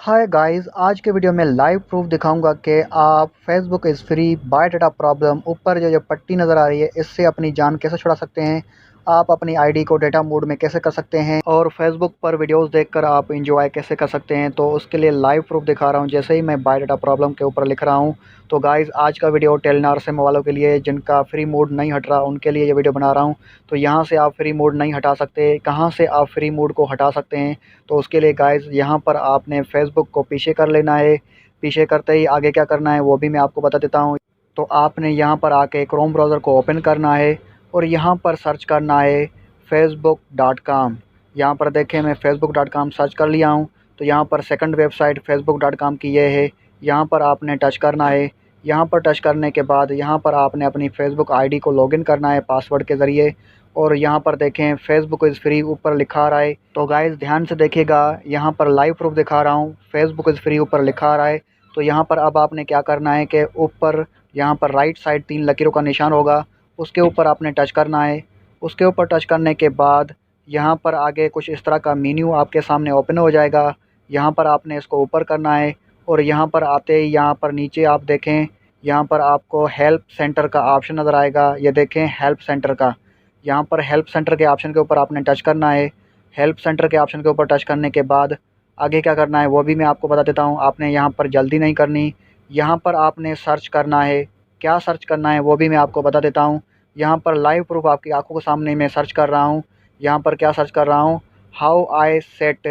Hi guys, आज के video में लाइव प्रूफ दिखाऊंगा कि आप Facebook is free by data problem ऊपर जो पट्टी नज़र आ रही है इससे अपनी जान कैसे छुड़ा सकते हैं। आप अपनी आईडी को डेटा मोड में कैसे कर सकते हैं और फेसबुक पर वीडियोस देखकर आप एंजॉय कैसे कर सकते हैं। तो उसके लिए लाइव प्रूफ दिखा रहा हूं। जैसे ही मैं बाय डाटा प्रॉब्लम के ऊपर लिख रहा हूं तो गाइस आज का वीडियो टेलीनॉर सिम वालों के लिए जिनका फ्री मोड नहीं हट रहा उनके लिए ये वीडियो बना रहा हूँ। तो यहाँ से आप फ्री मोड नहीं हटा सकते, कहाँ से आप फ्री मोड को हटा सकते हैं। तो उसके लिए गाइस यहाँ पर आपने फेसबुक को पीछे कर लेना है। पीछे करते ही आगे क्या करना है वो भी मैं आपको बता देता हूँ। तो आपने यहाँ पर आके क्रोम ब्राउज़र को ओपन करना है और यहाँ पर सर्च करना है facebook.com। यहाँ पर देखें मैं facebook.com सर्च कर लिया हूँ। तो यहाँ पर सेकंड वेबसाइट facebook.com की ये है। यहाँ पर आपने टच करना है। यहाँ पर टच करने के बाद यहाँ पर आपने अपनी फेसबुक आईडी को लॉगिन करना है पासवर्ड के ज़रिए। और यहाँ पर देखें फेसबुक इज़ फ्री ऊपर लिखा आ रहा है। तो गाइस ध्यान से देखिएगा, यहाँ पर लाइव प्रूफ दिखा रहा हूँ, फेसबुक इज़ फ्री ऊपर लिखा आ रहा है। तो यहाँ पर अब आपने क्या करना है कि ऊपर यहाँ पर राइट साइड 3 लकीरों का निशान होगा, उसके ऊपर आपने टच करना है। उसके ऊपर टच करने के बाद यहाँ पर आगे कुछ इस तरह का मेन्यू आपके सामने ओपन हो जाएगा। यहाँ पर आपने इसको ऊपर करना है और यहाँ पर आते ही यहाँ पर नीचे आप देखें, यहाँ पर आपको हेल्प सेंटर का ऑप्शन नज़र आएगा। ये देखें हेल्प सेंटर का, यहाँ पर हेल्प सेंटर के ऑप्शन के ऊपर आपने टच करना है। हेल्प सेंटर के ऑप्शन के ऊपर टच करने के बाद आगे क्या करना है वो भी मैं आपको बता देता हूँ। आपने यहाँ पर जल्दी नहीं करनी, यहाँ पर आपने सर्च करना है। क्या सर्च करना है वो भी मैं आपको बता देता हूँ। यहाँ पर लाइव प्रूफ आपकी आंखों के सामने मैं सर्च कर रहा हूँ। यहाँ पर क्या सर्च कर रहा हूँ, how I set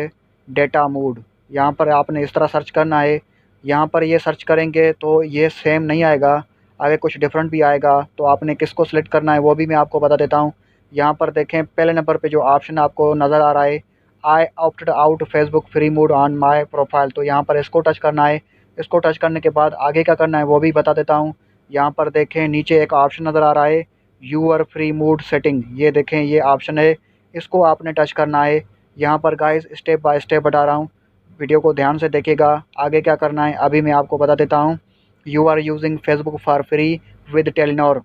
data mode. यहाँ पर आपने इस तरह सर्च करना है। यहाँ पर ये सर्च करेंगे तो ये सेम नहीं आएगा, आगे कुछ डिफरेंट भी आएगा। तो आपने किसको सिलेक्ट करना है वो भी मैं आपको बता देता हूँ। यहाँ पर देखें पहले नंबर पे जो ऑप्शन आपको नज़र आ रहा है, I opted out Facebook free mode on my profile. तो यहाँ पर इसको टच करना है। इसको टच करने के बाद आगे क्या करना है वो भी बता देता हूँ। यहाँ पर देखें नीचे एक ऑप्शन नज़र आ रहा है, यूअर फ्री मोड सेटिंग। ये देखें ये ऑप्शन है, इसको आपने टच करना है। यहाँ पर गाइस स्टेप बाय स्टेप बता रहा हूँ, वीडियो को ध्यान से देखिएगा। आगे क्या करना है अभी मैं आपको बता देता हूँ। You are using Facebook for free with Telenor.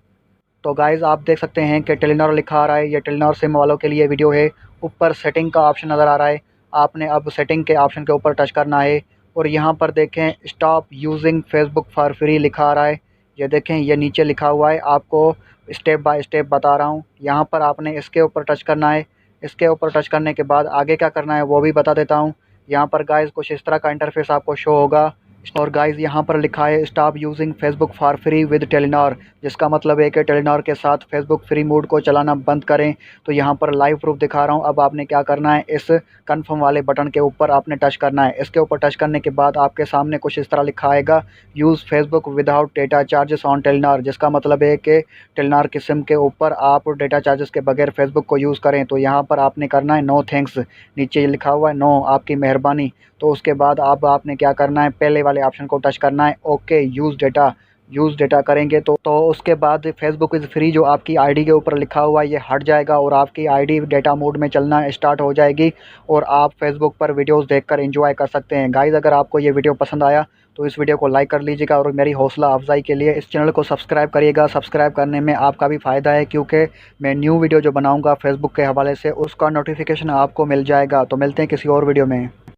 तो गाइज़ आप देख सकते हैं कि टेलीनॉर लिखा आ रहा है, ये टेलीनॉर सिम वालों के लिए वीडियो है। ऊपर सेटिंग का ऑप्शन नज़र आ रहा है, आपने अब सेटिंग के ऑप्शन के ऊपर टच करना है। और यहाँ पर देखें stop using Facebook for free लिखा आ रहा है। ये देखें ये नीचे लिखा हुआ है, आपको स्टेप बाय स्टेप बता रहा हूँ। यहाँ पर आपने इसके ऊपर टच करना है। इसके ऊपर टच करने के बाद आगे क्या करना है वो भी बता देता हूँ। यहाँ पर गाइज़ कुछ इस तरह का इंटरफेस आपको शो होगा। और गाइज़ यहाँ पर लिखा है stop using Facebook for free with Telenor, जिसका मतलब है कि टेलीनॉर के साथ फेसबुक फ्री मोड को चलाना बंद करें। तो यहाँ पर लाइव प्रूफ दिखा रहा हूँ। अब आपने क्या करना है, इस कन्फर्म वाले बटन के ऊपर आपने टच करना है। इसके ऊपर टच करने के बाद आपके सामने कुछ इस तरह लिखा आएगा, use Facebook without data charges on Telenor, जिसका मतलब है कि टेलीनॉर की सिम के ऊपर आप डेटा चार्जेस के बगैर फेसबुक को यूज़ करें। तो यहाँ पर आपने करना है नो थैंक्स, नीचे ये लिखा हुआ है नो, आपकी मेहरबानी। तो उसके बाद अब आपने क्या करना है, पहले वाले ऑप्शन को टच करना है, ओके यूज़ डेटा करेंगे तो उसके बाद फेसबुक इज़ फ्री जो आपकी आईडी के ऊपर लिखा हुआ है ये हट जाएगा और आपकी आईडी डेटा मोड में चलना स्टार्ट हो जाएगी और आप फेसबुक पर वीडियोस देखकर एंजॉय कर सकते हैं। गाइज़ अगर आपको ये वीडियो पसंद आया तो इस वीडियो को लाइक कर लीजिएगा और मेरी हौसला अफजाई के लिए इस चैनल को सब्सक्राइब करिएगा। सब्सक्राइब करने में आपका भी फ़ायदा है क्योंकि मैं न्यू वीडियो जो बनाऊँगा फेसबुक के हवाले से उसका नोटिफिकेशन आपको मिल जाएगा। तो मिलते हैं किसी और वीडियो में।